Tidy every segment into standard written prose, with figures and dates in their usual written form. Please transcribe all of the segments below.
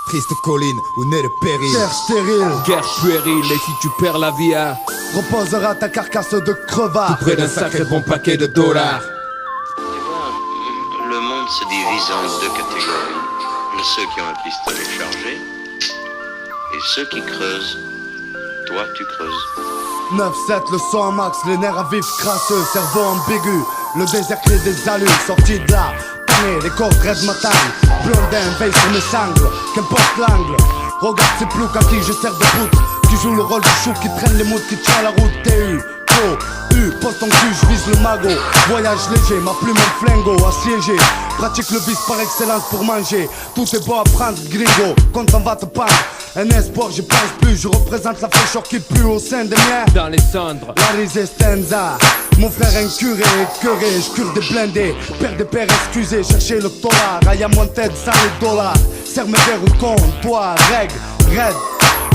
Triste colline où naît le péril. Terre stérile, guerre puérile, et si tu perds la vie, hein, reposera ta carcasse de crevard tout près d'un sacré bon paquet de dollars. Tu vois, le monde se divise en deux catégories. Ceux qui ont un pistolet chargé et ceux qui creusent. Toi, tu creuses. 9-7, le son en max, les nerfs à vif crasseux, cerveau ambigu. Le désert clé des allures, sorti de là. Tanné, les côtes red matin. Blondin veille sur mes sangles, qu'importe l'angle. Regarde ces ploucs à qui je sers de poutre, qui joue le rôle du chou, qui traîne les moutes, qui tient la route. TU, pose ton cul, je vise le magot. Voyage léger, ma plume en flingo, assiégé. Pratique le vice par excellence pour manger. Tout est beau à prendre, gringo, quand on va te pendre. Un espoir, j'y pense plus, je représente la fraîcheur qui pue au sein des miens. Dans les cendres, La resistenza. Mon frère incuré, écœuré, je cure des blindés. Père des pères, excusez, cherchez le dollar. I am wanted sans les dollars. Serre mes verres au comptoir, règle, raid.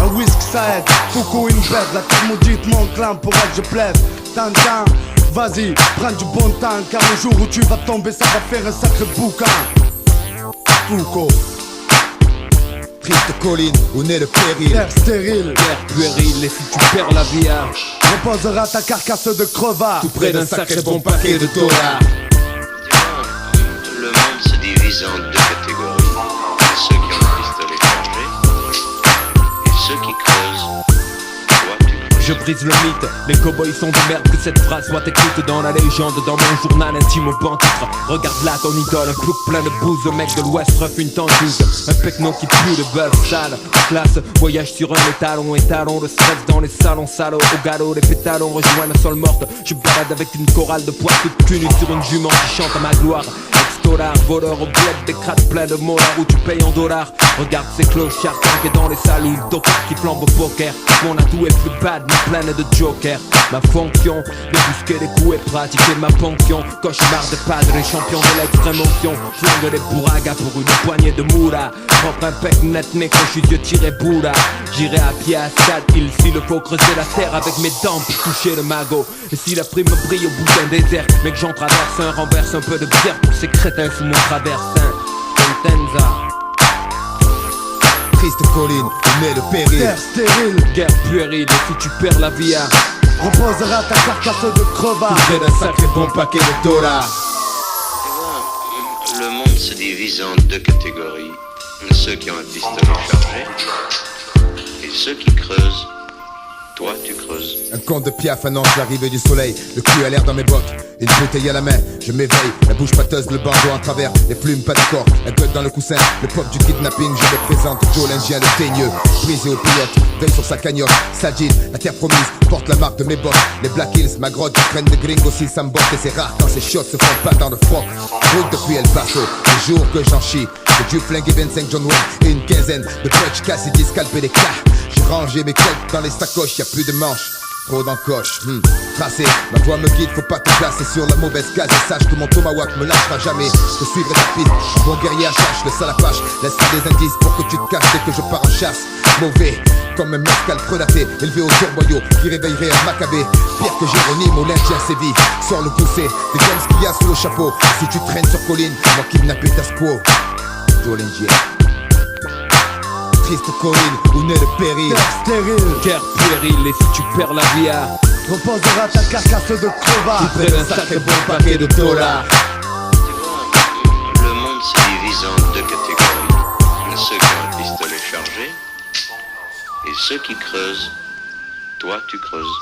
Un whisky ça aide, coucou une bête. La thermodite mon clan pour elle je plaise. T'entends, vas-y, prends du bon temps. Car le jour où tu vas tomber ça va faire un sacré boucan. Foucault, Triste colline où naît le péril. terre stérile, guerre puérile, et si tu perds la vie, hein, reposera ta carcasse de crevard. tout près d'un sacré bon paquet de dollars. Tu vois, le monde se divise en deux catégories. Ceux qui ont un pistolet chargé et ceux qui creusent. Toi, tu creuses. Je brise le mythe, les cowboys sont de merde, que cette phrase soit écrite dans la légende, dans mon journal intime au banc titre. Regarde là ton idole, un plouc plein de bouse, un mec de l'ouest ref une tentouse, un pecno qui pue de bœuf sale, en classe, voyage sur un étalon, le stress dans les salons salauds, au galop, les pétalons rejoignent la sol morte, je balade avec une chorale de poids toute cul sur une jument qui chante à ma gloire. Ex-dollar, voleur au bled, des crânes pleins de mollard où tu payes en dollars. Regarde ces clochards tanqués dans les saloons, dockers qui flambent au poker. Mon atout est plus bad, mais pleine de jokers. Ma fonction, débusquer les coups et pratiquer ma ponction. Cauchemar de padre et champion de l'extrême onction. Flingue les bourragas pour une poignée de moula. Propre un pec net, nez, quand je suis Dieu tiré boula. J'irai à pied à Stade Hill s'il faut creuser la terre avec mes dents pour toucher le magot. Et si la prime brille au bout d'un désert, mec j'en traverse un, renverse un peu de bière pour ces crétins sous mon traversin. Contenza. Triste colline où naît le péril. Terre stérile, Guerre puérile, et si tu perds la vie, hein, reposera ta carcasse de crevard. près d'un sacré bon paquet de dollars. Tu vois, le monde se divise en deux catégories. Ceux qui ont un pistolet chargé et ceux qui creusent. Toi, tu creuses. Un conte de Piaf annonce l'arrivée du soleil. Le cul à l'air dans mes bottes, une bouteille à la main. Je m'éveille, la bouche pâteuse, le bandeau en travers. Les plumes pas d'accord, un gut dans le coussin. Le pop du kidnapping, je me présente. Joe l'Indien, le teigneux, brisé au pilote. Veille sur sa cagnotte, Sajid, la terre promise. Porte la marque de mes bottes. Les Black Hills, ma grotte, traîne de gringos s'ils ça me botte. Et c'est rare quand ces shots se font pas dans le froc. Route depuis El Paso, les jours que j'en chie. J'ai dû flinguer 25 John Wayne et une quinzaine de Dutch Cassidy, scalper les cas. J'ai rangé mes coques dans les sacoches, y'a plus de manches, trop d'encoches. Tracé, ma voix me guide, faut pas te placer sur la mauvaise case. Et sache que mon tomahawk me lâchera jamais. Je suivrai ta piste, un bon guerrier à chasse, le salapache. Laisse des indices pour que tu te casses dès que je pars en chasse. Mauvais, comme un mescal predaté, élevé au turboyau, qui réveillerait un macabé. Pire que Jérônime ou l'Indien sévit. Sors le poussé, des gammes qu'il y a sous le chapeau. Si tu traînes sur colline, moi kidnapper ta squaw. Joe l'Indien. Triste colline où naît le péril. Terre stérile, Guerre puérile, et si tu perds la vie, hein, reposera ta carcasse de crevard. près d'un sacré bon paquet de dollars. Tu vois, le monde se divise en deux catégories. Ceux qui ont un pistolet chargé et ceux qui creusent. Toi, tu creuses.